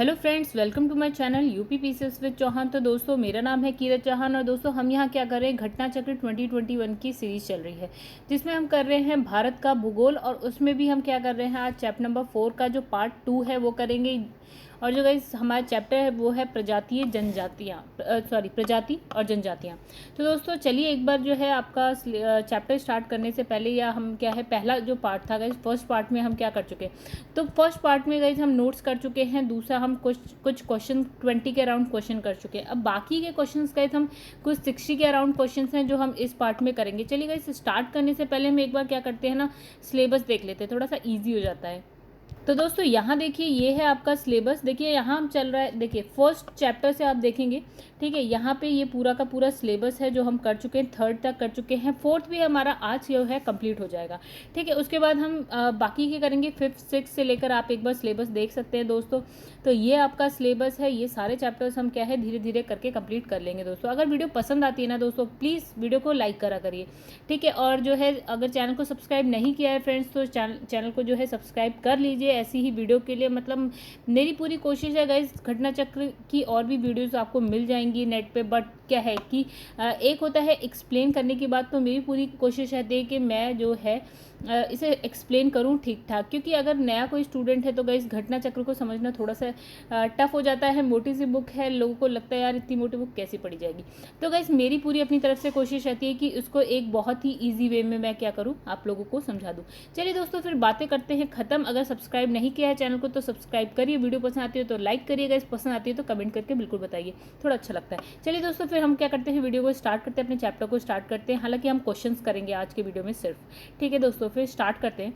Hello friends, welcome to my channel UP PCS with Chauhan. तो दोस्तों, मेरा नाम है कीरत चौहान और दोस्तों हम यहाँ क्या कर रहे हैं, घटना चक्र 2021 की सीरीज़ चल रही है जिसमें हम कर रहे हैं भारत का भूगोल। और उसमें भी हम क्या कर रहे हैं, आज चैप्टर नंबर 4 का जो पार्ट 2 है वो करेंगे। और जो गाइस हमारा चैप्टर है वो है प्रजाति और जनजातियाँ। तो दोस्तों चलिए एक बार जो है आपका चैप्टर स्टार्ट करने से पहले, या हम क्या है, पहला जो पार्ट था गाइस, फर्स्ट पार्ट में हम क्या कर चुके हैं, तो फर्स्ट पार्ट में गाइस हम नोट्स कर चुके हैं। दूसरा हम कुछ क्वेश्चन 20 के अराउंड क्वेश्चन कर चुके हैं। अब बाकी के क्वेश्चन गाइस हम कुछ 60 के अराउंड क्वेश्चन हैं जो हम इस पार्ट में करेंगे। चलिए गाइस, स्टार्ट करने से पहले हम एक बार क्या करते हैं ना, सिलेबस देख लेते हैं, थोड़ा सा ईजी हो जाता है। तो दोस्तों यहाँ देखिए, ये है आपका सिलेबस। देखिए यहाँ हम चल रहा है, देखिए फर्स्ट चैप्टर से आप देखेंगे, ठीक है। यहाँ पे ये पूरा का पूरा सिलेबस है जो हम कर चुके हैं, थर्ड तक कर चुके हैं, फोर्थ भी हमारा आज जो है कंप्लीट हो जाएगा, ठीक है। उसके बाद हम बाकी के करेंगे, फिफ्थ सिक्स से लेकर आप एक बार सिलेबस देख सकते हैं दोस्तों। तो ये आपका सिलेबस है, ये सारे चैप्टर्स हम क्या है धीरे धीरे करके कंप्लीट कर लेंगे दोस्तों। अगर वीडियो पसंद आती है ना दोस्तों, प्लीज़ वीडियो को लाइक करा करिए, ठीक है। और जो है अगर चैनल को सब्सक्राइब नहीं किया है फ्रेंड्स, तो चैनल को जो है सब्सक्राइब कर लीजिए ऐसी ही वीडियो के लिए। मतलब मेरी पूरी कोशिश है गाइस, घटना चक्र की और भी वीडियोस आपको मिल जाएंगी नेट पे। बट क्या है कि एक होता है एक्सप्लेन करने की बात, तो मेरी पूरी कोशिश रहती है कि मैं जो है इसे एक्सप्लेन करूं ठीक ठाक, क्योंकि अगर नया कोई स्टूडेंट है तो गाइस घटना चक्र को समझना थोड़ा सा टफ हो जाता है। मोटी सी बुक है, लोगों को लगता है यार इतनी मोटी बुक कैसे पढ़ी जाएगी। तो गाइस मेरी पूरी अपनी तरफ से कोशिश रहती है कि उसको एक बहुत ही ईजी वे में मैं क्या करूँ, आप लोगों को समझा दूँ। चलिए दोस्तों, फिर बातें करते हैं ख़त्म। अगर सब्सक्राइब नहीं किया है चैनल को तो सब्सक्राइब करिए, वीडियो पसंद आती है तो लाइक करिए, गाइस पसंद आती है तो कमेंट करके बिल्कुल बताइए, थोड़ा अच्छा लगता है। चलिए दोस्तों, फिर हम क्या करते हैं, वीडियो को स्टार्ट करते हैं, अपने चैप्टर को स्टार्ट करते हैं। हालांकि हम क्वेश्चंस करेंगे आज के वीडियो में सिर्फ, ठीक है दोस्तों। फिर स्टार्ट करते हैं।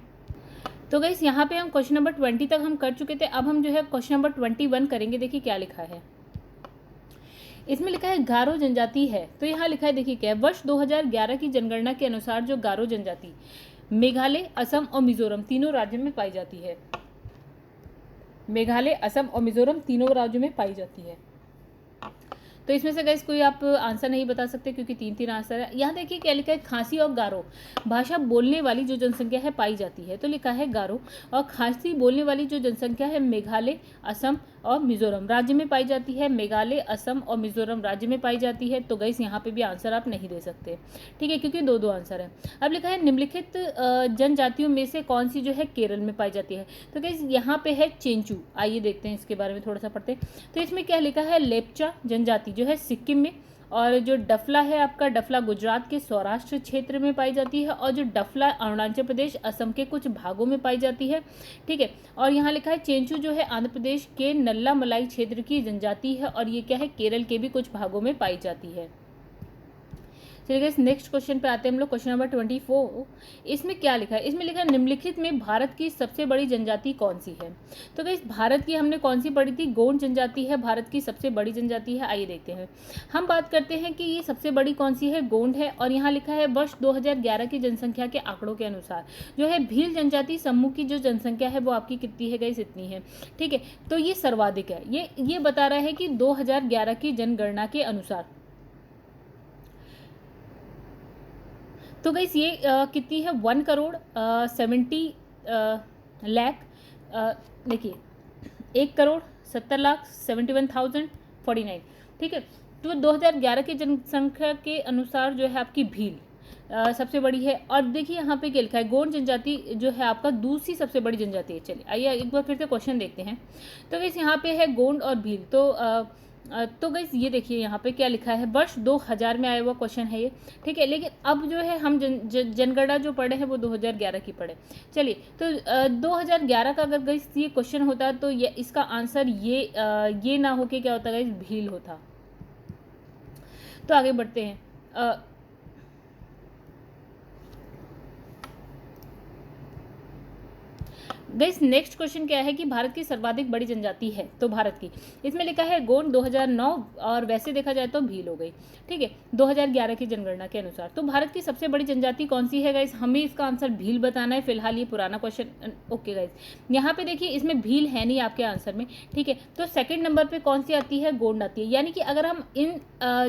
तो गाइस यहाँ पे हम क्वेश्चन नंबर 20 तक हम कर चुके थे। अब हम जो है क्वेश्चन नंबर 21 करेंगे। देखिए क्या लिखा है, इसमें लिखा है गारो जनजाति है। तो यहाँ लिखा है, देखिए क्या है, वर्ष 2011 की जनगणना के अनुसार जो गारो जनजाति मेघालय, असम और मिजोरम तीनों राज्यों में पाई जाती है। मेघालय, असम और मिजोरम तीनों राज्यों में पाई जाती है। तो इसमें से गाइस कोई आप आंसर नहीं बता सकते क्योंकि 3 आंसर है। यहाँ देखिए क्या लिखा है, खासी और गारो भाषा बोलने वाली जो जनसंख्या है पाई जाती है। तो लिखा है गारो, और खासी बोलने वाली जो जनसंख्या है मेघालय, असम और मिजोरम राज्य में पाई जाती है। मेघालय, असम और मिजोरम राज्य में पाई जाती है। तो गाइस यहाँ पे भी आंसर आप नहीं दे सकते, ठीक है, क्योंकि दो आंसर है। अब लिखा है निम्नलिखित जनजातियों में से कौन सी जो है केरल में पाई जाती है। तो गाइस यहाँ पे है चेंचू। आइए देखते हैं इसके बारे में थोड़ा सा पढ़ते हैं। तो इसमें क्या लिखा है, लेप्चा जनजाति जो है सिक्किम में, और जो डफला है आपका, डफला गुजरात के सौराष्ट्र क्षेत्र में पाई जाती है, और जो डफला अरुणाचल प्रदेश, असम के कुछ भागों में पाई जाती है, ठीक है। और यहाँ लिखा है चेंचू जो है आंध्र प्रदेश के नल्ला मलाई क्षेत्र की जनजाति है, और ये क्या है, केरल के भी कुछ भागों में पाई जाती है। चलिए गाइस नेक्स्ट क्वेश्चन पे आते हैं हम लोग, क्वेश्चन नंबर 24। इसमें क्या लिखा है, इसमें लिखा है निम्नलिखित में भारत की सबसे बड़ी जनजाति कौन सी है। तो गाइस भारत की हमने कौन सी पढ़ी थी, गोंड जनजाति है भारत की सबसे बड़ी जनजाति है। आइए देखते हैं, हम बात करते हैं कि ये सबसे बड़ी कौन सी है, गोंड है। और यहाँ लिखा है वर्ष 2011 की जनसंख्या के आंकड़ों के अनुसार जो है भील जनजाति समूह की जो जनसंख्या है वो आपकी कितनी है गाइस, इतनी है, ठीक है। तो ये सर्वाधिक है, ये बता रहा है कि 2011 की जनगणना के अनुसार। तो गाइस ये कितनी है, 1,70,70,00,000। देखिए 1,70,70,71,049, ठीक है। तो 2011 की जनसंख्या के अनुसार जो है आपकी भील सबसे बड़ी है। और देखिए यहाँ पे क्या लिखा है, गोंड जनजाति जो है आपका दूसरी सबसे बड़ी जनजाति है। चलिए आइए एक बार फिर से क्वेश्चन देखते हैं। तो गाइस यहाँ पे है गोंड और भील। तो गाइस ये देखिए यहाँ पे क्या लिखा है, वर्ष 2000 में आया हुआ क्वेश्चन है ये, ठीक है। लेकिन अब जो है हम जनगणना जो पढ़े हैं वो 2011 की पढ़े। चलिए तो 2011 का अगर गाइस ये क्वेश्चन होता तो ये इसका आंसर ये ना हो के क्या होता गाइस, भील होता। तो आगे बढ़ते हैं। गाइस नेक्स्ट क्वेश्चन क्या है कि भारत की सर्वाधिक बड़ी जनजाति है। तो भारत की, इसमें लिखा है गोंड 2009, और वैसे देखा जाए तो भील हो गई, ठीक है, 2011 की जनगणना के अनुसार। तो भारत की सबसे बड़ी जनजाति कौन सी है गाइस, हमें इसका आंसर भील बताना है। फिलहाल ये पुराना क्वेश्चन, ओके गाइस। यहाँ पे देखिए इसमें भील है नहीं आपके आंसर में, ठीक है। तो सेकेंड नंबर पे कौन सी आती है, गोंड आती है। यानी कि अगर हम इन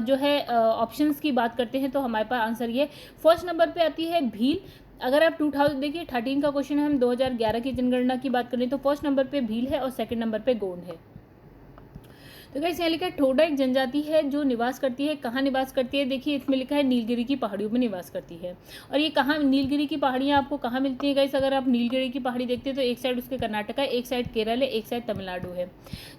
जो है ऑप्शंस की बात करते हैं तो हमारे पास आंसर ये फर्स्ट नंबर पे आती है भील। अगर आप 2000 देखिए 13 का क्वेश्चन है, हम 2011 की जनगणना की बात करें तो फर्स्ट नंबर पे भील है और सेकंड नंबर पे गोंड है। तो गाइस यहाँ लिखा है टोडा एक जनजाति है जो निवास करती है, कहाँ निवास करती है, देखिए इसमें लिखा है नीलगिरी की पहाड़ियों में निवास करती है। और ये कहाँ, नीलगिरी की पहाड़ियाँ आपको कहाँ मिलती हैं गाइस, अगर आप नीलगिरी की पहाड़ी देखते हैं तो एक साइड उसके कर्नाटक है, एक साइड केरल है, एक साइड तमिलनाडु है।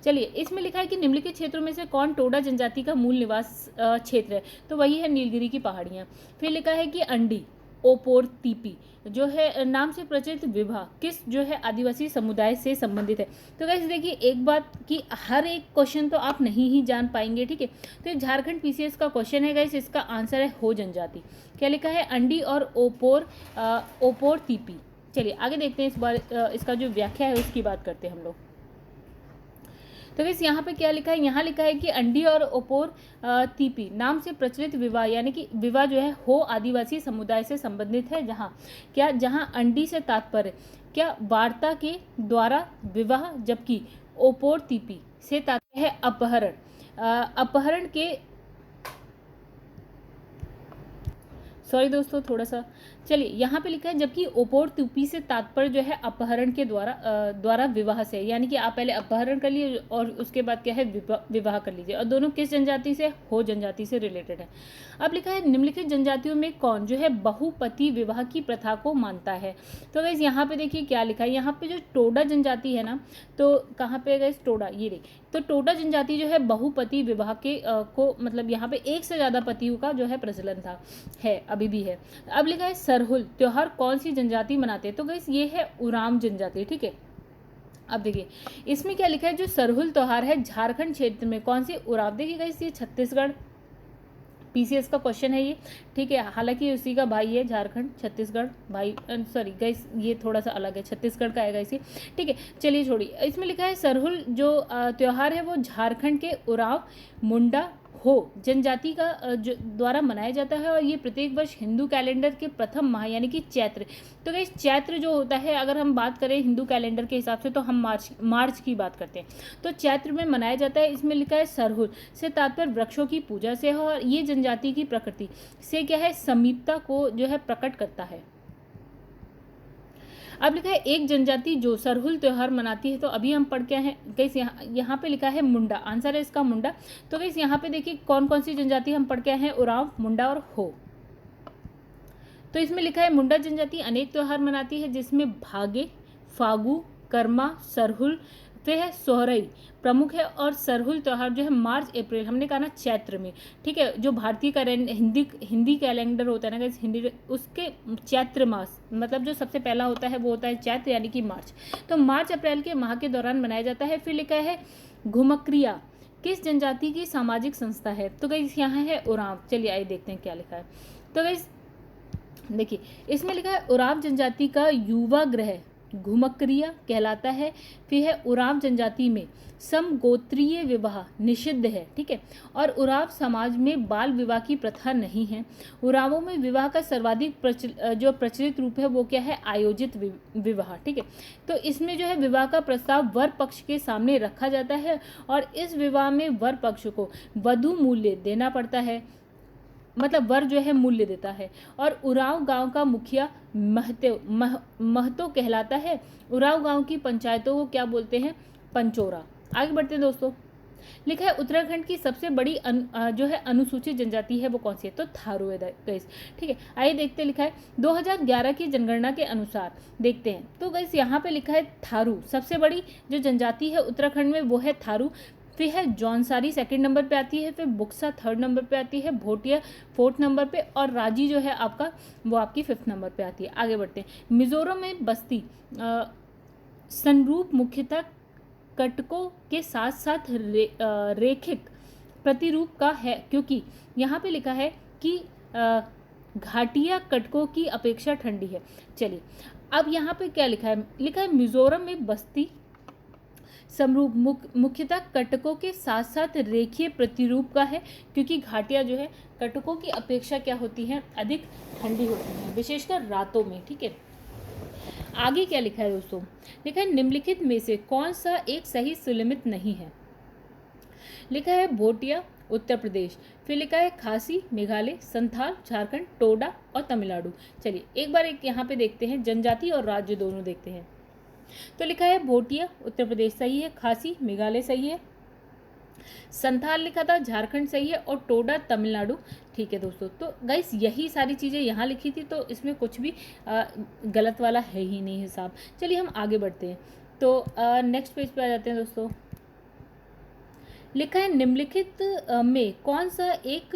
चलिए, इसमें लिखा है कि निम्नलिखित क्षेत्रों में से कौन टोडा जनजाति का मूल निवास क्षेत्र है, तो वही है नीलगिरी की पहाड़ियाँ। फिर लिखा है कि अंडी ओपोर तीपी जो है नाम से प्रचलित विवाह किस जो है आदिवासी समुदाय से संबंधित है। तो गाइस देखिए एक बात कि हर एक क्वेश्चन तो आप नहीं ही जान पाएंगे, ठीक है। तो ये झारखंड पीसीएस का क्वेश्चन है गाइस, इसका आंसर है हो जनजाति। क्या लिखा है, अंडी और ओपोर तीपी। चलिए आगे देखते हैं, इस बार इसका जो व्याख्या है उसकी बात करते हैं हम लोग। तो गाइस यहाँ पे क्या लिखा है, यहाँ लिखा है कि अंडी और ओपोर तीपी नाम से प्रचलित विवाह, यानी कि विवाह जो है हो आदिवासी समुदाय से संबंधित है, जहाँ अंडी से तात्पर्य क्या वार्ता के द्वारा विवाह, जबकि ओपोर तीपी से तात्पर्य है अपहरण के, सॉरी दोस्तों थोड़ा सा, चलिए यहाँ पे लिखा है जबकि ओपोर तीपी से तात्पर्य जो है अपहरण के द्वारा विवाह से, यानी कि आप पहले अपहरण कर लिए और उसके बाद क्या है विवाह कर लीजिए, और दोनों किस जनजाति से, हो जनजाति से रिलेटेड है। अब लिखा है निम्नलिखित जनजातियों में कौन जो है बहुपति विवाह की प्रथा को मानता है। तो गाइस यहाँ पे देखिए क्या लिखा है, यहाँ पे जो टोडा जनजाति है ना, तो कहाँ पे गाइस टोडा, ये रही, तो टोडा जनजाति जो है बहुपति विवाह के को मतलब यहाँ पे एक से ज़्यादा पतियों का जो है प्रचलन था, है अभी भी है। अब लिखा है सरहुल त्योहार कौन सी जनजाति मनाते हैं, तो गाइस ये है उरांव जनजाति, ठीक है। अब देखिए इसमें क्या लिखा है, जो सरहुल त्योहार है झारखंड क्षेत्र में कौन सी उरांव, देखिए गाइस ये छत्तीसगढ़ पीसीएस का क्वेश्चन है ये, ठीक है। हालांकि उसी का भाई है झारखंड, छत्तीसगढ़ भाई, सॉरी गाइस ये थोड़ा सा अलग है, छत्तीसगढ़ का आएगा इसी, ठीक है। चलिए छोड़िए, इसमें लिखा है सरहुल जो त्यौहार है वो झारखंड के उरांव मुंडा हो जनजाति का द्वारा मनाया जाता है, और ये प्रत्येक वर्ष हिंदू कैलेंडर के प्रथम माह यानी कि चैत्र, तो गाइस चैत्र जो होता है, अगर हम बात करें हिंदू कैलेंडर के हिसाब से तो हम मार्च की बात करते हैं, तो चैत्र में मनाया जाता है। इसमें लिखा है सरहुल से तात्पर्य वृक्षों की पूजा से है, और ये जनजाति की प्रकृति से क्या है, समीपता को जो है प्रकट करता है। अब लिखा है एक जनजाति जो सरहुल त्योहार मनाती है, तो अभी हम पढ़ क्या है गाइस, यहाँ पे लिखा है मुंडा, आंसर है इसका मुंडा। तो गाइस यहाँ पे देखिए कौन कौन सी जनजाति हम पढ़ के आए हैं, उरांव, मुंडा और हो। तो इसमें लिखा है मुंडा जनजाति अनेक त्योहार मनाती है, जिसमें भागे, फागु, कर्मा, सरहुल, फिर है सोहरई प्रमुख है, और सरहुल त्यौहार जो है मार्च अप्रैल, हमने कहा ना चैत्र में, ठीक है। जो भारतीय हिंदी कैलेंडर होता है ना गाइस, हिंदी उसके चैत्र मास मतलब जो सबसे पहला होता है वो होता है चैत्र यानी कि मार्च, तो मार्च अप्रैल के माह के दौरान मनाया जाता है। फिर लिखा है घुमक्रिया किस जनजाति की सामाजिक संस्था है, तो गाइस यहाँ है उरांव। चलिए आइए देखते हैं क्या लिखा है। तो गाइस देखिए इसमें लिखा है उरांव जनजाति का युवा ग्रह घुमक्रिया कहलाता है। फिर है उरांव जनजाति में समगोत्रीय विवाह निषिद्ध है, ठीक है, और उरांव समाज में बाल विवाह की प्रथा नहीं है। उरांवों में विवाह का सर्वाधिक प्रचलित रूप है वो क्या है, आयोजित विवाह, ठीक है। तो इसमें जो है विवाह का प्रस्ताव वर पक्ष के सामने रखा जाता है, और इस विवाह में वर पक्ष को वधु मूल्य देना पड़ता है, मतलब वर जो है मूल्य देता है। और उरांव गांव का मुखिया महतो कहलाता है। उरांव गांव की पंचायतों को क्या बोलते हैं, पंचोरा। आगे बढ़ते हैं दोस्तों। लिखा है उत्तराखंड की सबसे बड़ी जो है अनुसूचित जनजाति है वो कौन सी है, तो थारू है गाइस, ठीक है। आइए देखते हैं, लिखा है 2011 की जनगणना के अनुसार देखते हैं। तो गाइस यहाँ पे लिखा है थारू सबसे बड़ी जो जनजाति है उत्तराखंड में वो है थारू। फिर है जौनसारी सेकंड नंबर पे आती है, फिर बुक्सा थर्ड नंबर पे आती है, भोटिया फोर्थ नंबर पे, और राजी जो है आपका वो आपकी फिफ्थ नंबर पे आती है। आगे बढ़ते हैं। मिजोरम में बस्ती संरूप मुख्यतः कटकों के साथ साथ रेखिक प्रतिरूप का है, क्योंकि यहाँ पे लिखा है कि घाटिया कटकों की अपेक्षा ठंडी है। चलिए अब यहाँ पे क्या लिखा है मिजोरम में बस्ती समरूप मुख्यतः कटकों के साथ साथ रेखीय प्रतिरूप का है, क्योंकि घाटियाँ जो है कटकों की अपेक्षा क्या होती हैं, अधिक ठंडी होती हैं, विशेषकर रातों में, ठीक है। आगे क्या लिखा है दोस्तों, लिखा है निम्नलिखित में से कौन सा एक सही सुलिमित नहीं है। लिखा है भोटिया उत्तर प्रदेश, फिर लिखा है खासी मेघालय, संथाल झारखंड, टोडा और तमिलनाडु। चलिए एक बार एक यहाँ पे देखते हैं, जनजाति और राज्य दोनों देखते हैं। तो लिखा है भोटिया उत्तर प्रदेश सही है, खासी मेघालय सही है, संथाल लिखा था, झारखंड सही है, और टोडा तमिलनाडु। ठीक है दोस्तों, तो गाइस यही सारी चीज़ें यहाँ लिखी थी, तो इसमें कुछ भी गलत वाला है ही नहीं हिसाब। चलिए हम आगे बढ़ते हैं। तो नेक्स्ट पेज पे आ जाते हैं दोस्तों। लिखा है निम्नलिखित में कौन सा एक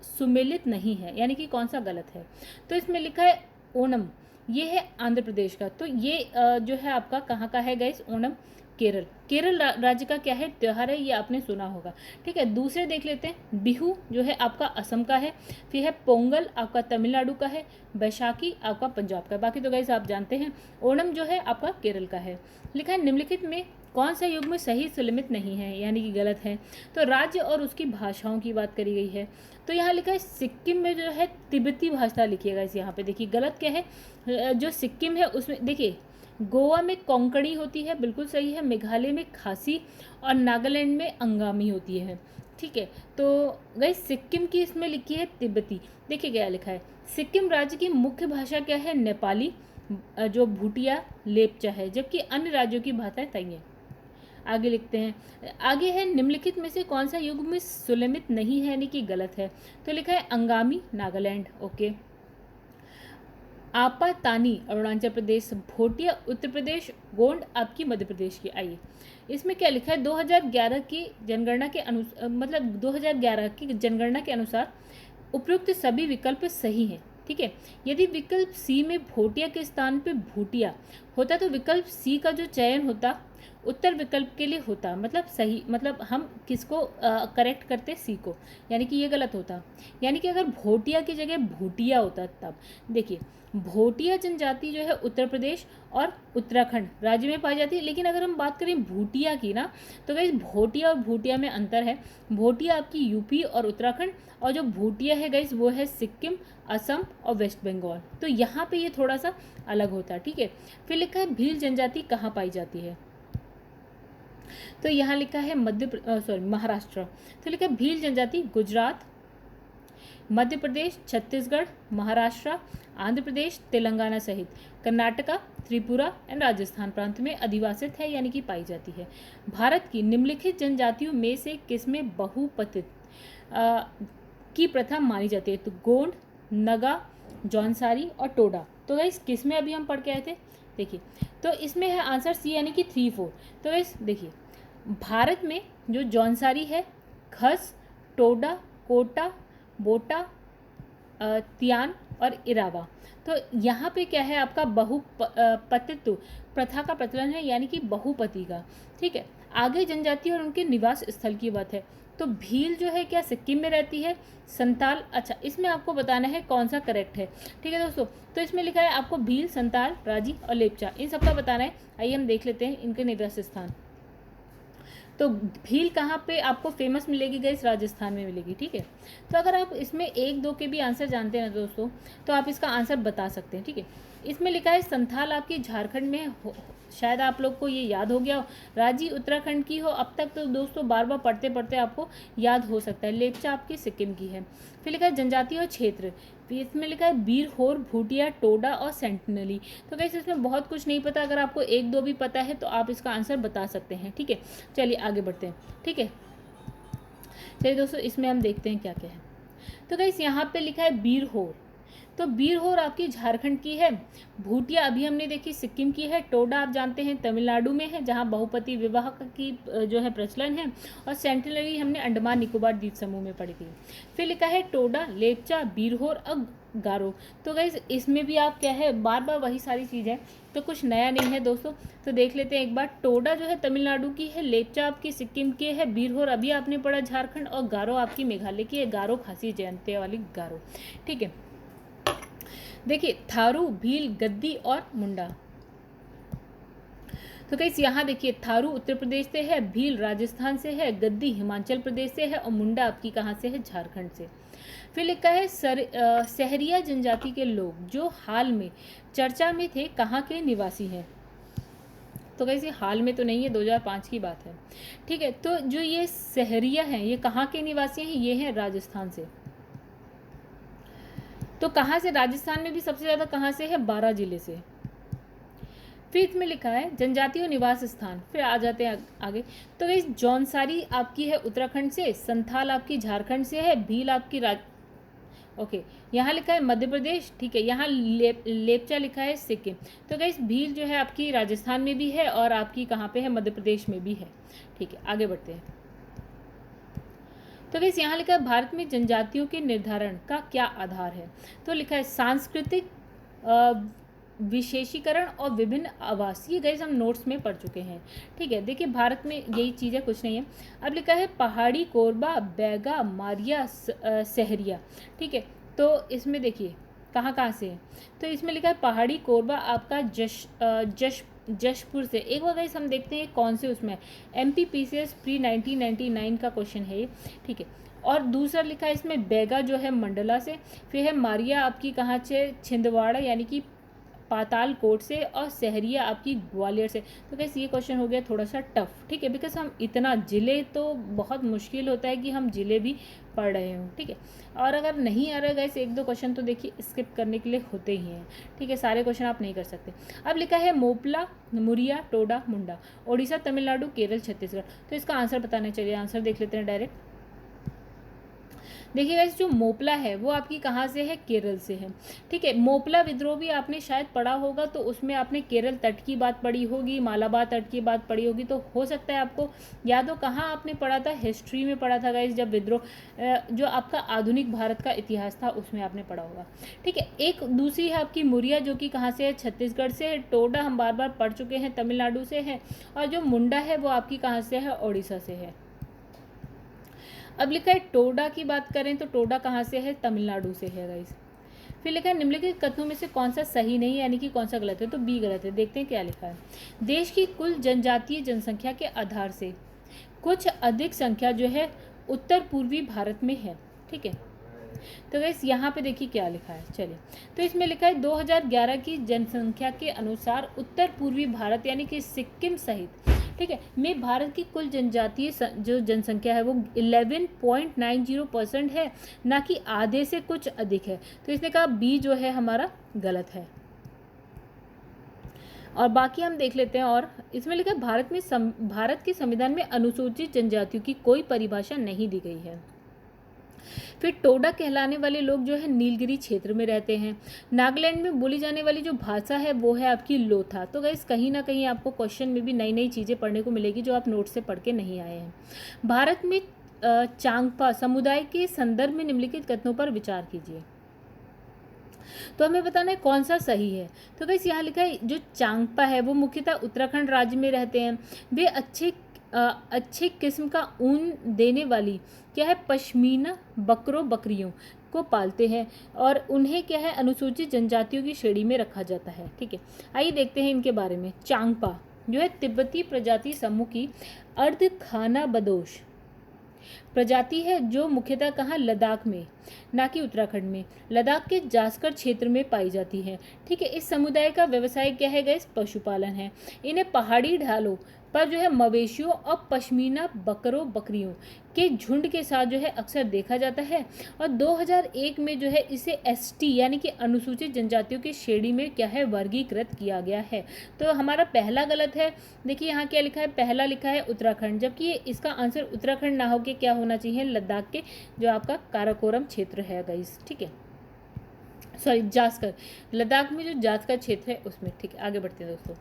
सुमेलित नहीं है, यानी कि कौन सा गलत है। तो इसमें लिखा है ओणम, ये है आंध्र प्रदेश का। तो ये जो है आपका कहाँ का है गाइस, ओणम केरल। केरल राज्य का क्या है, त्यौहार है, ये आपने सुना होगा। ठीक है, दूसरे देख लेते हैं। बिहू जो है आपका असम का है, फिर है पोंगल आपका तमिलनाडु का है, बैसाखी आपका पंजाब का। बाकी तो गाइस आप जानते हैं। ओणम जो है आपका केरल का है। लिखा है निम्नलिखित में कौन सा युग्म सही सुलमित नहीं है, यानी कि गलत है। तो राज्य और उसकी भाषाओं की बात करी गई है। तो यहाँ लिखा है सिक्किम में जो है तिब्बती भाषा लिखिएगा। इस यहाँ पे देखिए गलत क्या है, जो सिक्किम है उसमें देखिए गोवा में कोंकणी होती है, बिल्कुल सही है। मेघालय में खासी और नागालैंड में अंगामी होती है। ठीक है, तो गाइस सिक्किम की इसमें लिखी है तिब्बती। देखिए क्या लिखा है, सिक्किम राज्य की मुख्य भाषा क्या है, नेपाली, जो भूटिया लेपचा है, जबकि अन्य राज्यों की भाषाएं तय हैं। आगे लिखते हैं, आगे है निम्नलिखित में से कौन सा युग्म में सुलमित नहीं है, यानी कि गलत है। तो लिखा है अंगामी नागालैंड, ओके। आपा तानी अरुणाचल प्रदेश, भोटिया उत्तर प्रदेश, गोंड आपकी मध्य प्रदेश की। आइए इसमें क्या लिखा है, 2011 की जनगणना के मतलब 2011 की जनगणना के अनुसार उपयुक्त सभी विकल्प सही हैं। ठीक है, यदि विकल्प सी में भोटिया के स्थान पे भूटिया होता तो विकल्प सी का जो चयन होता उत्तर विकल्प के लिए होता, मतलब सही, मतलब हम किसको करेक्ट करते, सी को, यानी कि ये गलत होता। यानी कि अगर भोटिया की जगह भूटिया होता तब। देखिए भोटिया जनजाति जो है उत्तर प्रदेश और उत्तराखंड राज्य में पाई जाती है, लेकिन अगर हम बात करें भूटिया की ना, तो गाइस भोटिया और भूटिया में अंतर है। भोटिया आपकी यूपी और उत्तराखंड, और जो भूटिया है गाइस वो है सिक्किम, असम और वेस्ट बंगाल। तो यहाँ पे ये थोड़ा सा अलग होता है। ठीक है, फिर लिखा है भील जनजाति कहाँ पाई जाती है। तो यहाँ लिखा है महाराष्ट्र। तो लिखा है भील जनजाति गुजरात, मध्य प्रदेश, छत्तीसगढ़, महाराष्ट्र, आंध्र प्रदेश, तेलंगाना सहित कर्नाटका, त्रिपुरा एंड राजस्थान प्रांत में अधिवासित है, यानी कि पाई जाती है। भारत की निम्नलिखित जनजातियों में से किसमें बहुपतित की प्रथा मानी जाती है। तो गोंड, नगा, जौनसारी और टोडा। तो गाइस किसमें अभी हम पढ़ के आए थे, देखिए तो इसमें है आंसर सी, यानी कि 3, 4। तो गाइस देखिए भारत में जो जौनसारी है, खस, टोडा, कोटा, बोटा, तियान और इरावा। तो यहाँ पे क्या है आपका बहुपतित्व प्रथा का प्रचलन है, यानी कि बहुपति का। ठीक है, आगे जनजाति और उनके निवास स्थल की बात है। तो भील जो है क्या सिक्किम में रहती है, संताल, अच्छा इसमें आपको बताना है कौन सा करेक्ट है। ठीक है दोस्तों, तो इसमें लिखा है आपको भील, संताल, राजी और लेपचा, इन सबका बताना है। आइए हम देख लेते हैं इनके निवास स्थान। तो भील कहाँ पे आपको फेमस मिलेगी गाइस, राजस्थान में मिलेगी। ठीक है, तो अगर आप इसमें 1, 2 के भी आंसर जानते हैं दोस्तों, तो आप इसका आंसर बता सकते हैं। ठीक है, इसमें लिखा है संथाल आपकी झारखंड में शायद आप लोग को ये याद हो गया हो। राजी उत्तराखंड की हो, अब तक तो दोस्तों बार बार पढ़ते पढ़ते आपको याद हो सकता है। लेपचा आपकी सिक्किम की है। फिर लिखा है जनजाति और क्षेत्र, इसमें लिखा है बीरहोर, भूटिया, टोडा और सेंटनली। तो कैसे इसमें बहुत कुछ नहीं पता, अगर आपको 1, 2 भी पता है तो आप इसका आंसर बता सकते हैं। ठीक है, चलिए आगे बढ़ते हैं। ठीक है, चलिए दोस्तों इसमें हम देखते हैं क्या क्या है। तो गाइस यहाँ पे लिखा है बीरहोर, तो बीरहोर आपकी झारखंड की है। भूटिया अभी हमने देखी सिक्किम की है। टोडा आप जानते हैं तमिलनाडु में है, जहाँ बहुपति विवाह की जो है प्रचलन है। और सेंटिनरी हमने अंडमान निकोबार द्वीप समूह में पढ़ी थी। फिर लिखा है टोडा, लेपचा, बीरहोर और गारो। तो गाइस इसमें भी आप क्या है बार बार वही सारी चीज़ें, तो कुछ नया नहीं है दोस्तों। तो देख लेते हैं एक बार। टोडा जो है तमिलनाडु की है, लेपचा आपकी सिक्किम की है, बीरहोर अभी आपने पढ़ा झारखंड, और गारो आपकी मेघालय की है। गारो खासी जयंती वाली गारो। ठीक है, देखिए थारू, भील, गद्दी और मुंडा। तो गाइस यहाँ देखिए थारू उत्तर प्रदेश से है, भील राजस्थान से है, गद्दी हिमाचल प्रदेश से है और मुंडा आपकी कहाँ से है, झारखंड से। फिर लिखा है सहरिया जनजाति के लोग जो हाल में चर्चा में थे कहाँ के निवासी हैं। तो गाइस ये हाल में तो नहीं है, 2005 की बात है। ठीक है, तो जो ये सहरिया हैं ये कहाँ के निवासी हैं, ये हैं राजस्थान से। तो कहाँ से, राजस्थान में भी सबसे ज़्यादा कहाँ से है, 12 जिले से। फिर इसमें लिखा है जनजातीय निवास स्थान, फिर आ जाते हैं आगे। तो गाइस जौनसारी आपकी है उत्तराखंड से, संथाल आपकी झारखंड से है, भील आपकी ओके यहाँ लिखा है मध्य प्रदेश, ठीक है। यहाँ लेपचा लिखा है सिक्किम। तो गाइस भील जो है आपकी राजस्थान में भी है और आपकी कहाँ पे है, मध्य प्रदेश में भी है, ठीक है। आगे बढ़ते हैं। तो गाइस यहाँ लिखा है भारत में जनजातियों के निर्धारण का क्या आधार है। तो लिखा है सांस्कृतिक विशेषीकरण और विभिन्न आवास। ये गाइस हम नोट्स में पढ़ चुके हैं, ठीक है। देखिए भारत में यही चीज़ है, कुछ नहीं है। अब लिखा है पहाड़ी, कोरबा, बैगा, मारिया, सहरिया, ठीक है। तो इसमें देखिए कहाँ कहाँ से है। तो इसमें लिखा है पहाड़ी कोरबा आपका जशपुर से। एक बार गाइस हम देखते हैं कौन से उसमें MPPCS प्री 1999 का क्वेश्चन है ये, ठीक है। और दूसरा लिखा है इसमें बैगा जो है मंडला से, फिर है मारिया आपकी कहाँ से, छिंदवाड़ा यानी कि पातालकोट से, और सहरिया आपकी ग्वालियर से। तो कैसे ये क्वेश्चन हो गया थोड़ा सा टफ, ठीक है, बिकॉज हम इतना जिले तो बहुत मुश्किल होता है कि हम जिले भी पढ़ रहे हों, ठीक है। और अगर नहीं आ रहा गैस एक दो क्वेश्चन तो देखिए स्किप करने के लिए होते ही हैं, ठीक है, सारे क्वेश्चन आप नहीं कर सकते। अब लिखा है मोपला, मुरिया, टोडा, मुंडा, उड़ीसा, तमिलनाडु, केरल, छत्तीसगढ़। तो इसका आंसर बताना चाहिए, आंसर देख लेते हैं डायरेक्ट। देखिए गाइस जो मोपला है वो आपकी कहाँ से है, केरल से है, ठीक है। मोपला विद्रोह भी आपने शायद पढ़ा होगा, तो उसमें आपने केरल तट की बात पढ़ी होगी, मालाबार तट की बात पढ़ी होगी, तो हो सकता है आपको याद हो। कहाँ आपने पढ़ा था, हिस्ट्री में पढ़ा था गाइस, जब विद्रोह जो आपका आधुनिक भारत का इतिहास था उसमें आपने पढ़ा होगा, ठीक है। एक दूसरी है आपकी मुरिया जो कि कहाँ से है, छत्तीसगढ़ से है। टोडा हम बार बार पढ़ चुके हैं, तमिलनाडु से है। और जो मुंडा है वो आपकी कहाँ से है, उड़ीसा से है। अब लिखा है टोडा की बात करें तो टोडा कहाँ से है, तमिलनाडु से है गाइस। फिर लिखा है निम्नलिखित कथनों में से कौन सा सही नहीं यानी कि कौन सा गलत है, तो बी गलत है। देखते हैं क्या लिखा है। देश की कुल जनजातीय जनसंख्या के आधार से कुछ अधिक संख्या जो है उत्तर पूर्वी भारत में है, ठीक है। तो गाइस यहाँ पे देखिए क्या लिखा है, चलिए। तो इसमें लिखा है 2011 की जनसंख्या के अनुसार उत्तर पूर्वी भारत यानी कि सिक्किम सहित, ठीक है, में भारत की कुल जनजातीय जो जनसंख्या है वो 11.90% है, ना कि आधे से कुछ अधिक है। तो इसने कहा बी जो है हमारा गलत है। और बाकी हम देख लेते हैं। और इसमें लिखा है भारत के संविधान में अनुसूचित जनजातियों की कोई परिभाषा नहीं दी गई है। फिर टोडा कहलाने वाले लोग जो है नीलगिरी क्षेत्र में रहते हैं। नागालैंड में बोली जाने वाली जो भाषा है वो है आपकी लोथा। तो गाइस कहीं ना कहीं आपको क्वेश्चन में भी नई नई चीज़ें पढ़ने को मिलेगी जो आप नोट से पढ़ के नहीं आए हैं। भारत में चांगपा समुदाय के संदर्भ में निम्नलिखित कथनों पर विचार कीजिए। तो हमें बताना है कौन सा सही है। तो गाइस यहाँ लिखा है जो चांगपा है वो मुख्यतः उत्तराखंड राज्य में रहते हैं। वे अच्छे किस्म का ऊन देने वाली क्या है, पश्मीना बकरियों को पालते हैं और उन्हें क्या है अनुसूचित जनजातियों की श्रेणी में रखा जाता है, ठीक है। आइए देखते हैं इनके बारे में। चांगपा जो है तिब्बती प्रजाति समूह की अर्ध खानाबदोश प्रजाति है जो मुख्यतः कहाँ, लद्दाख में, ना कि उत्तराखंड में। लद्दाख के जास्कर क्षेत्र में पाई जाती है, ठीक है। इस समुदाय का व्यवसाय क्या है गाइस, पशुपालन है। इन्हें पहाड़ी ढालों पर जो है मवेशियों और पश्मीना बकरियों के झुंड के साथ जो है अक्सर देखा जाता है। और 2001 में जो है इसे ST यानी कि अनुसूचित जनजातियों की श्रेणी में क्या है वर्गीकृत किया गया है। तो हमारा पहला गलत है। देखिए यहाँ क्या लिखा है, पहला लिखा है उत्तराखंड, जबकि इसका आंसर उत्तराखंड ना होकर क्या होना चाहिए, लद्दाख के जो आपका काराकोरम क्षेत्र है गाइस, ठीक है, सॉरी जास्कर, लद्दाख में जो जास्कर क्षेत्र है उसमें, ठीक है। आगे बढ़ते हैं दोस्तों।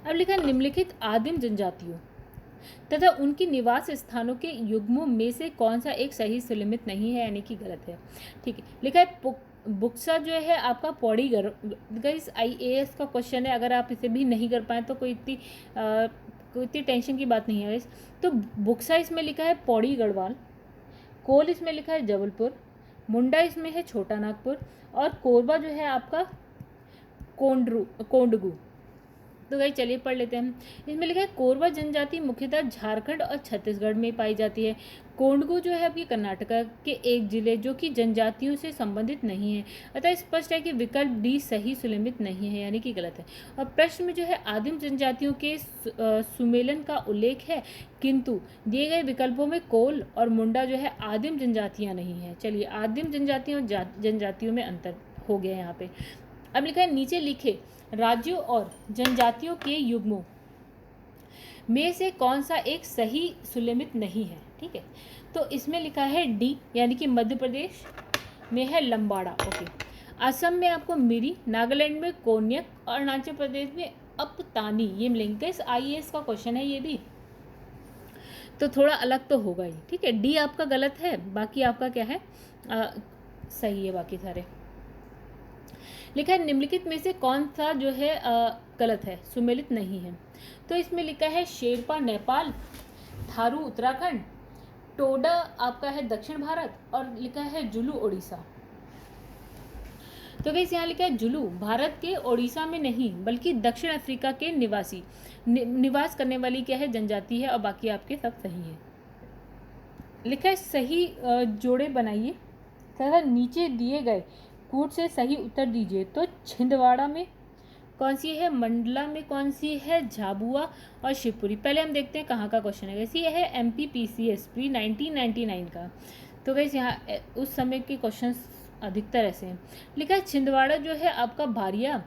अब लिखा है निम्नलिखित आदिम जनजातियों तथा उनकी निवास स्थानों के युग्मों में से कौन सा एक सही सुलिमित नहीं है यानी कि गलत है, ठीक है। लिखा है बुक्सा जो है आपका पौड़ी गाइस IAS का क्वेश्चन है, अगर आप इसे भी नहीं कर पाए तो कोई इतनी टेंशन की बात नहीं है गाइस। तो बुक्सा इसमें लिखा है पौड़ी गढ़वाल, कोल इसमें लिखा है जबलपुर, मुंडा इसमें है छोटा नागपुर, और कोरबा जो है आपका कोंडगू। तो गाइस चलिए पढ़ लेते हैं। इसमें लिखा है कोरबा जनजाति मुख्यतः झारखंड और छत्तीसगढ़ में पाई जाती है। कोंडगू जो है आपकी कर्नाटका के एक जिले जो कि जनजातियों से संबंधित नहीं है, अतः स्पष्ट है कि विकल्प डी सही सुलिमित नहीं है यानी कि गलत है। और प्रश्न में जो है आदिम जनजातियों के सुमेलन का उल्लेख है, किंतु दिए गए विकल्पों में कोल और मुंडा जो है आदिम जनजातियाँ नहीं हैं। चलिए आदिम जनजातियों और जनजातियों में अंतर हो गया यहाँ पे। अब लिखा है नीचे लिखे राज्यों और जनजातियों के युग्मों में से कौन सा एक सही सुलेमित नहीं है। ठीक है, तो इसमें लिखा है डी, यानी कि मध्य प्रदेश में है लंबाड़ा। ओके, असम में आपको मिरी, नागालैंड में कोन्यक, और अरुणाचल प्रदेश में अपतानी। ये मिलेंगे। इस IAS का क्वेश्चन है ये भी, तो थोड़ा अलग तो होगा ही। ठीक है, डी आपका गलत है, बाकी आपका क्या है सही है बाकी सारे। लिखा है निम्नलिखित में से कौन सा जो है गलत है, सुमेलित नहीं है। तो इसमें लिखा है शेरपा नेपाल, थारू उत्तराखंड, टोडा आपका है दक्षिण भारत, और लिखा है जुलू उड़ीसा। तो गाइस यहाँ लिखा है जुलू भारत के ओडिशा में नहीं बल्कि दक्षिण अफ्रीका के निवास करने वाली क्या है जनजाति है, और बाकी आपके सब सही है। लिखा है सही जोड़े बनाइए तथा नीचे दिए गए कूट से सही उत्तर दीजिए। तो छिंदवाड़ा में कौन सी है, मंडला में कौन सी है, झाबुआ और शिवपुरी। पहले हम देखते हैं कहाँ का क्वेश्चन है। वैसे यह है MPPCS प्री 1999 का। तो गाइस यहाँ उस समय के क्वेश्चंस अधिकतर ऐसे हैं। लिखा है छिंदवाड़ा जो है आपका भारिया,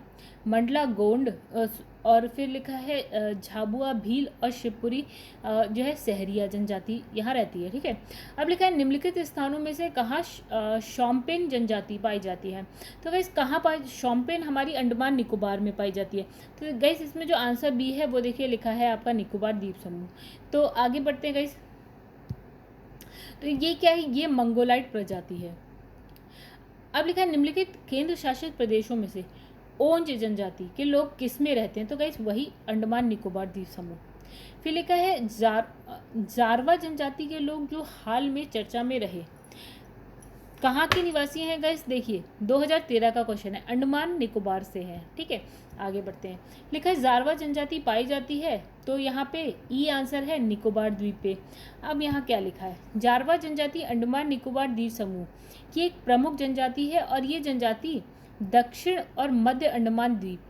मंडला गोंड, और फिर लिखा है झाबुआ भील, और शिवपुरी जो है सहरिया जनजाति यहाँ रहती है। ठीक है, अब लिखा है निम्नलिखित स्थानों में से कहाँ शॉम्पेन जनजाति पाई जाती है। तो गाइस कहाँ पाई, शॉम्पेन हमारी अंडमान निकोबार में पाई जाती है। तो गाइस इसमें जो आंसर बी है वो देखिए लिखा है आपका निकोबार द्वीप समूह। तो आगे बढ़ते हैं गाइस। तो ये क्या है, ये मंगोलाइट प्रजाति है। अब लिखा है निम्नलिखित केंद्र शासित प्रदेशों में से ओंज जनजाति के लोग किस में रहते हैं। तो गाइस वही अंडमान निकोबार द्वीप समूह। फिर लिखा है जारवा जनजाति के लोग जो हाल में चर्चा में रहे कहाँ के निवासी हैं। गाइस देखिए 2013 का क्वेश्चन है, अंडमान निकोबार से है। ठीक है, आगे बढ़ते हैं। लिखा है जारवा जनजाति पाई जाती है, तो यहाँ पे ई आंसर है निकोबार द्वीप पे। अब यहाँ क्या लिखा है, जारवा जनजाति अंडमान निकोबार द्वीप समूह की एक प्रमुख जनजाति है, और ये जनजाति दक्षिण और मध्य अंडमान द्वीप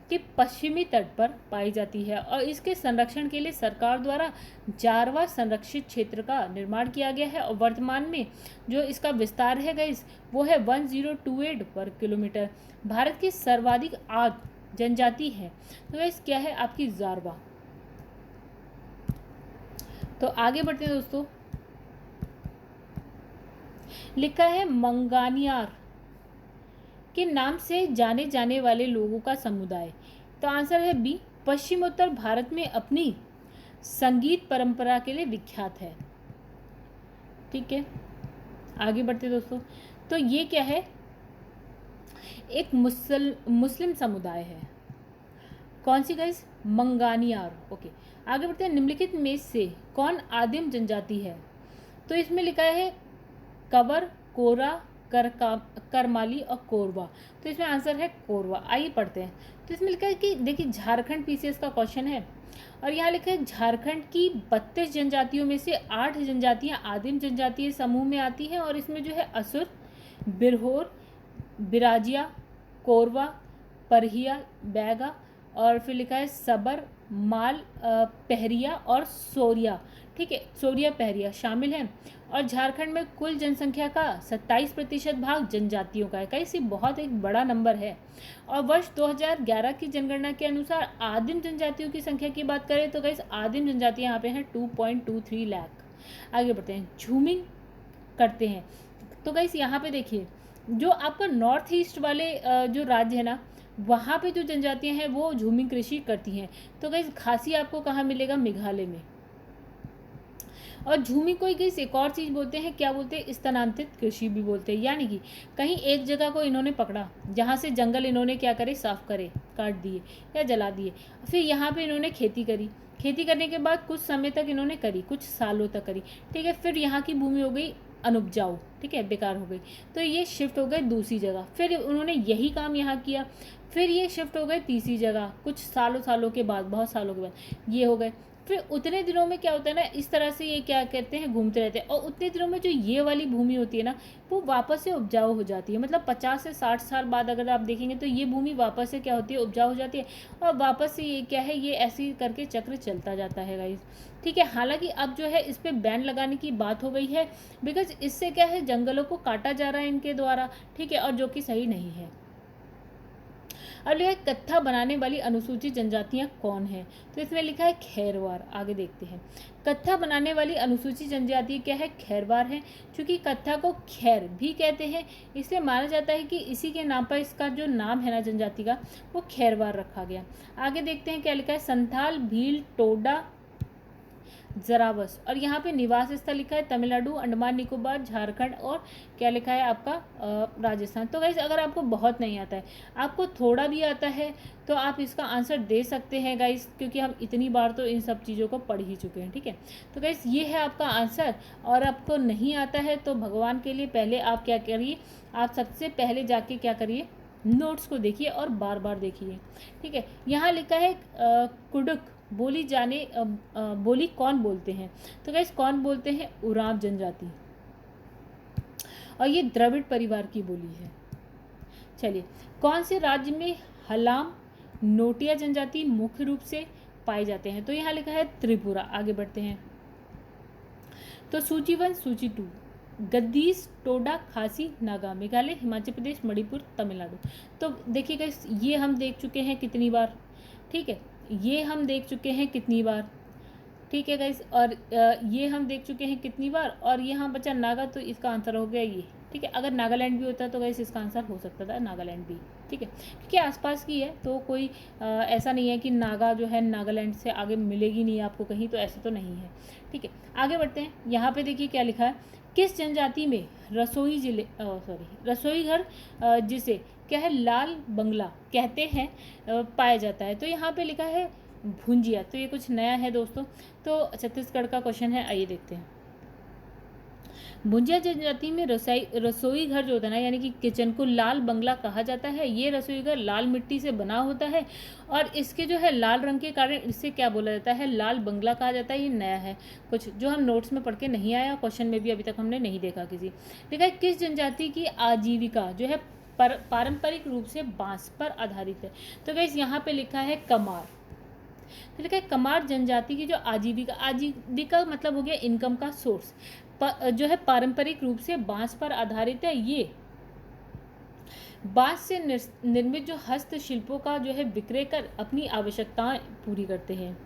के पश्चिमी तट पर पाई जाती है, और इसके संरक्षण के लिए सरकार द्वारा जारवा संरक्षित क्षेत्र का निर्माण किया गया है, और वर्तमान में जो इसका विस्तार है गाइस वो है 1028 वर्ग किलोमीटर। भारत की सर्वाधिक आद जनजाति है तो गाइस क्या है आपकी जारवा। तो आगे बढ़ते हैं दोस्तों। लिखा है मंगानियार के नाम से जाने जाने वाले लोगों का समुदाय। तो आंसर है बी, पश्चिमोत्तर भारत में अपनी संगीत परंपरा के लिए विख्यात है। ठीक है, आगे बढ़ते दोस्तों। तो ये क्या है, एक मुस्लिम समुदाय है। कौन सी गाइस, मंगानियार। ओके, आगे बढ़ते हैं। निम्नलिखित में से कौन आदिम जनजाति है। तो इसमें लिखा है कवर, कोरा, करमाली और कोरवा। तो इसमें आंसर है कोरवा। आइए पढ़ते हैं। तो इसमें लिखा है कि देखिए झारखंड PCS का क्वेश्चन है, और यहाँ लिखा है झारखंड की 32 जनजातियों में से 8 जनजातियाँ आदिम जनजातीय समूह में आती हैं, और इसमें जो है असुर, बिरहोर, बिराजिया, कोरवा, परहिया, बैगा, और फिर लिखा है सबर, माल, पहरिया और सोरिया। ठीक है, सोरिया पहरिया शामिल हैं, और झारखंड में कुल जनसंख्या का 27% भाग जनजातियों का है। कैसे बहुत एक बड़ा नंबर है। और वर्ष 2011 की जनगणना के अनुसार आदिम जनजातियों की संख्या की बात करें तो गाइस आदिम जनजातियां यहाँ पे हैं 2.23 लाख। आगे बढ़ते हैं। झूमिंग करते हैं तो गाइस यहाँ पे देखिए जो आपका नॉर्थ ईस्ट वाले जो राज्य है ना, वहाँ पे जो जनजातियाँ हैं वो झूमिंग कृषि करती हैं। तो गाइस खासी आपको कहाँ मिलेगा, मेघालय में। और झूमी को गाइस एक और चीज़ बोलते हैं, क्या बोलते हैं, स्थानांतरित कृषि भी बोलते हैं। यानी कि कहीं एक जगह को इन्होंने पकड़ा जहाँ से जंगल इन्होंने क्या करे, साफ करे, काट दिए या जला दिए, फिर यहाँ पे इन्होंने खेती करी। खेती करने के बाद कुछ समय तक इन्होंने करी, कुछ सालों तक करी, ठीक है। फिर यहाँ की भूमि हो गई अनुपजाऊ, ठीक है, बेकार हो गई, तो ये शिफ्ट हो गए दूसरी जगह। फिर उन्होंने यही काम यहाँ किया, फिर ये शिफ्ट हो गए तीसरी जगह, कुछ सालों के बाद, बहुत सालों के बाद ये हो गए। फिर उतने दिनों में क्या होता है ना, इस तरह से ये क्या कहते हैं, घूमते रहते हैं। और उतने दिनों में जो ये वाली भूमि होती है ना, वो वापस से उपजाऊ हो जाती है। मतलब 50 से 60 साल बाद अगर आप देखेंगे तो ये भूमि वापस से क्या होती है, उपजाऊ हो जाती है, और वापस से ये क्या है, ये ऐसे करके चक्र चलता जाता है गाइस, ठीक है। हालांकि अब जो है इस पर बैन लगाने की बात हो गई है, बिकॉज इससे क्या है, जंगलों को काटा जा रहा है इनके द्वारा, ठीक है, और जो कि सही नहीं है। अब लिखा है कत्था बनाने वाली अनुसूचित जनजातियां कौन है, तो इसमें लिखा है खैरवार। आगे देखते हैं, कत्था बनाने वाली अनुसूचित जनजाति क्या है, खैरवार है। क्योंकि कत्था को खैर भी कहते हैं, इसलिए माना जाता है कि इसी के नाम पर इसका जो नाम है ना जनजाति का, वो खैरवार रखा गया। आगे देखते हैं क्या लिखा है, संथाल, भील, टोडा, जरावस। और यहाँ पे निवास स्थल लिखा है तमिलनाडु, अंडमान निकोबार, झारखंड और क्या लिखा है आपका राजस्थान। तो गाइस अगर आपको बहुत नहीं आता है, आपको थोड़ा भी आता है, तो आप इसका आंसर दे सकते हैं गाइस, क्योंकि हम इतनी बार तो इन सब चीज़ों को पढ़ ही चुके हैं। ठीक है, तो गाइस ये है आपका आंसर। और आपको नहीं आता है तो भगवान के लिए पहले आप क्या करिए, आप सबसे पहले जाके क्या करिए, नोट्स को देखिए और बार बार देखिए। ठीक है, यहाँ लिखा है कुडुक बोली जाने बोली कौन बोलते हैं, तो गाइस कौन बोलते हैं, उरांव जनजाति, और ये द्रविड़ परिवार की बोली है। चलिए, कौन से राज्य में हलाम नोटिया जनजाति मुख्य रूप से पाए जाते हैं, तो यहाँ लिखा है त्रिपुरा। आगे बढ़ते हैं, तो सूची 1, सूची 2, गद्दीस, टोडा, खासी, नागा, मेघालय, हिमाचल प्रदेश, मणिपुर, तमिलनाडु। तो देखिए गाइस ये हम देख चुके हैं कितनी बार, ठीक है, ये हम देख चुके हैं कितनी बार, ठीक है गाइस, और ये हम देख चुके हैं कितनी बार, और यहाँ बचा नागा, तो इसका आंसर हो गया ये। ठीक है, अगर नागालैंड भी होता तो गाइस इसका आंसर हो सकता था नागालैंड भी। ठीक है, क्योंकि आसपास की है, तो कोई ऐसा नहीं है कि नागा जो है नागालैंड से आगे मिलेगी नहीं आपको कहीं, तो ऐसा तो नहीं है। ठीक है, आगे बढ़ते हैं, यहाँ पे देखिए क्या लिखा है, किस जनजाति में रसोई घर जिसे क्या है लाल बंगला कहते हैं पाया जाता है, तो यहाँ पे लिखा है भुंजिया। तो ये कुछ नया है दोस्तों, तो छत्तीसगढ़ का क्वेश्चन है, आइए देखते हैं। भुंजिया जनजाति में रसोई घर जो होता है ना, यानी कि किचन को लाल बंगला कहा जाता है। ये रसोई घर लाल मिट्टी से बना होता है, और इसके जो है लाल रंग के कारण इससे क्या बोला जाता है, लाल बंगला कहा जाता है। ये नया है, कुछ जो हम नोट्स में पढ़ के नहीं आया, क्वेश्चन में भी अभी तक हमने नहीं देखा किसी। देखा है किस जनजाति की आजीविका जो है पारंपरिक रूप से बांस पर आधारित है, तो गाइस यहाँ पे लिखा है कमार। तो लिखा है कमार जनजाति की जो आजीविका मतलब हो गया इनकम का सोर्स, जो है पारंपरिक रूप से बांस पर आधारित है। ये बांस से निर्मित जो हस्तशिल्पों का जो है विक्रय कर अपनी आवश्यकताएं पूरी करते हैं।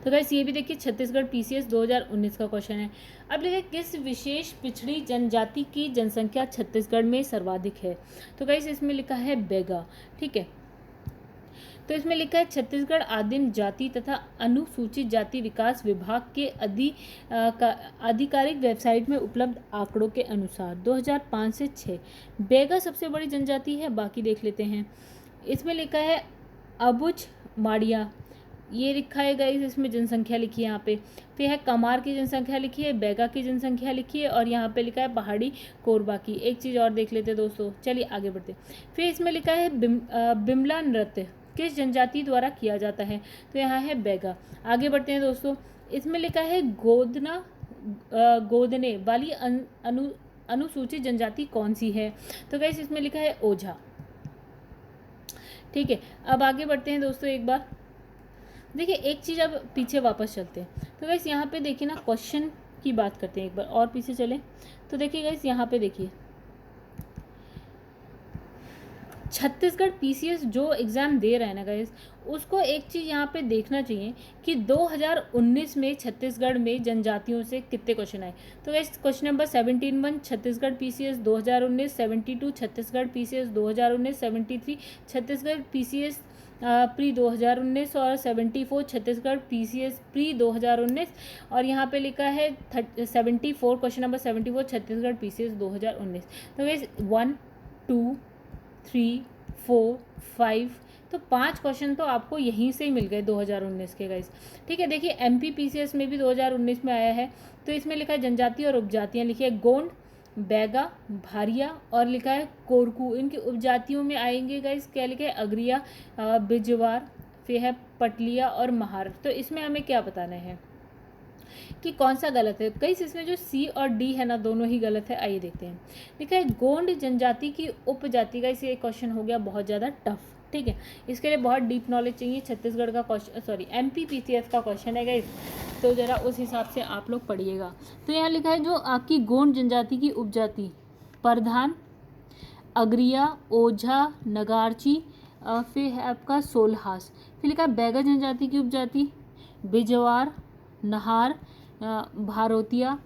तो गाइस ये भी देखिए छत्तीसगढ़ पीसीएस 2019 का क्वेश्चन है। अब लिखा है किस विशेष पिछड़ी जनजाति की जनसंख्या छत्तीसगढ़ में सर्वाधिक है, तो गाइस इसमें लिखा है बेगा। ठीक है, तो इसमें लिखा है छत्तीसगढ़ आदिम जाति तथा अनुसूचित जाति विकास विभाग के आधिकारिक वेबसाइट में उपलब्ध आंकड़ों के अनुसार 2005 से 6 बेगा सबसे बड़ी जनजाति है। बाकी देख लेते हैं, इसमें लिखा है अबुझ माड़िया, ये लिखा है गाइस, इसमें जनसंख्या लिखी है यहाँ पे, फिर है कमार की जनसंख्या लिखी है, बेगा की जनसंख्या लिखी है, और यहाँ पे लिखा है पहाड़ी कोरबा की। एक चीज़ और देख लेते हैं दोस्तों, चलिए आगे बढ़ते। फिर इसमें लिखा है बिमला नृत्य किस जनजाति द्वारा किया जाता है, तो यहाँ है बेगा। आगे बढ़ते हैं दोस्तों, इसमें लिखा है गोदने वाली अनुसूचित जनजाति कौन सी है, तो गाइस इसमें लिखा है ओझा। ठीक है, अब आगे बढ़ते हैं दोस्तों, एक बार देखिए एक चीज़, अब पीछे वापस चलते हैं। तो गाइस यहाँ पे देखिए ना, क्वेश्चन की बात करते हैं, एक बार और पीछे चलें तो देखिए गाइस यहाँ पे देखिए छत्तीसगढ़ पीसीएस जो एग्ज़ाम दे रहे हैं ना गाइस, उसको एक चीज़ यहाँ पे देखना चाहिए कि 2019 में छत्तीसगढ़ में जनजातियों से कितने क्वेश्चन आए। तो guys question number 17 Chhattisgarh PCS 2019, 72 Chhattisgarh PCS 2019, 73 Chhattisgarh PCS pre 2019 और 74 छत्तीसगढ़ पीसीएस प्री 2019, और यहाँ पे लिखा है 74 क्वेश्चन नंबर 74 छत्तीसगढ़ पीसीएस 2019। तो गाइस 1 2 3 4 5 तो 5 क्वेश्चन तो आपको यहीं से ही मिल गए 2019 के गाइस। ठीक है, देखिए एमपी पीसीएस में भी 2019 में आया है, तो इसमें लिखा है जनजाति और उपजातियाँ लिखी है गोंड, बैगा, भारिया और लिखा है कोरकू। इनकी उपजातियों में आएंगे गाइस क्या लिखा है अगरिया, बिजवार, फिर है पटलिया और महार। तो इसमें हमें क्या बताना है कि कौन सा गलत है। गाइस इसमें जो सी और डी है ना, दोनों ही गलत है। आइए देखते हैं, लिखा है गोंड जनजाति की उपजाति। गाइस ये क्वेश्चन हो गया बहुत ज़्यादा टफ। ठीक है, इसके लिए बहुत डीप नॉलेज चाहिए। छत्तीसगढ़ का क्वेश्चन, सॉरी एमपी पीसीएस का क्वेश्चन है गाइस, तो ज़रा उस हिसाब से आप लोग पढ़िएगा। तो यहाँ लिखा है जो आपकी गोंड जनजाति की उपजाति प्रधान अगरिया, ओझा, नगारची, फिर है आपका सोलहास। फिर लिखा है बैगा जनजाति की उपजाति, बिजवार, नहार, भारोतिया,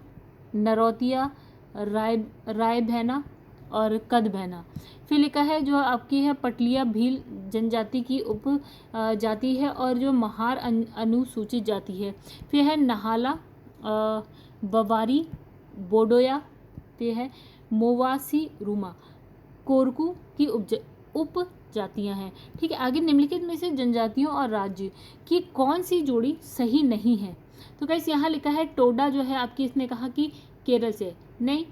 नरोतिया, राय भैना और कद भैना। फिर लिखा है जो आपकी है पटलिया भील जनजाति की उप जाति है और जो महार अनुसूचित जाति है। फिर है नहाला, बवारी, बोडोया। फिर है मोवासी रूमा, कोरकू की उप जातियाँ हैं। ठीक है, आगे निम्नलिखित में से जनजातियों और राज्य की कौन सी जोड़ी सही नहीं है। तो गाइस यहाँ लिखा है टोडा जो है आपकी, इसने कहा कि केरल से, नहीं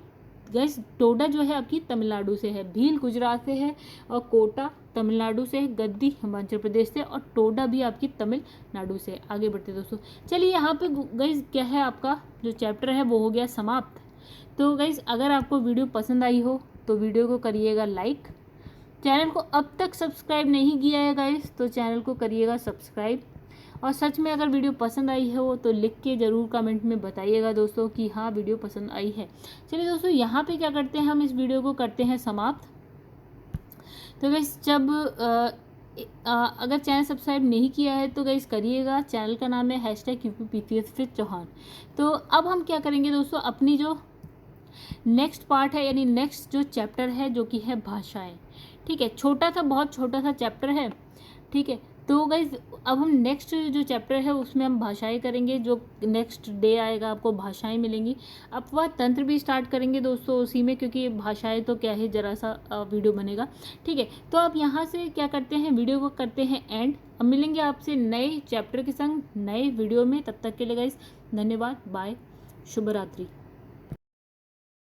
गाइस टोडा जो है आपकी तमिलनाडु से है, भील गुजरात से है और कोटा तमिलनाडु से है, गद्दी हिमाचल प्रदेश से और टोडा भी आपकी तमिलनाडु से। आगे बढ़ते दोस्तों, चलिए यहाँ पे गाइस क्या है आपका जो चैप्टर है वो हो गया समाप्त। तो गाइस अगर आपको वीडियो पसंद आई हो तो वीडियो को करिएगा लाइक, चैनल को अब तक सब्सक्राइब नहीं किया है गाइस तो चैनल को करिएगा सब्सक्राइब, और सच में अगर वीडियो पसंद आई हो तो लिख के ज़रूर कमेंट में बताइएगा दोस्तों कि हाँ वीडियो पसंद आई है। चलिए दोस्तों यहाँ पे क्या करते हैं, हम इस वीडियो को करते हैं समाप्त। तो गाइस जब अगर चैनल सब्सक्राइब नहीं किया है तो गाइस करिएगा, चैनल का नाम है #UPPCS चौहान। तो अब हम क्या करेंगे दोस्तों, अपनी जो नेक्स्ट पार्ट है यानी नेक्स्ट जो चैप्टर है जो कि है भाषाएं। ठीक है, छोटा सा बहुत छोटा सा चैप्टर है। ठीक है, तो गाइज अब हम नेक्स्ट जो चैप्टर है उसमें हम भाषाएं करेंगे, जो नेक्स्ट डे आएगा आपको भाषाएं मिलेंगी। अब वह तंत्र भी स्टार्ट करेंगे दोस्तों उसी में, क्योंकि भाषाएं तो क्या है ज़रा सा वीडियो बनेगा। ठीक है, तो अब यहाँ से क्या करते हैं, वीडियो को करते हैं एंड। अब मिलेंगे आपसे नए चैप्टर के संग नए वीडियो में, तब तक के लिए गाइज धन्यवाद, बाय, शुभ रात्रि।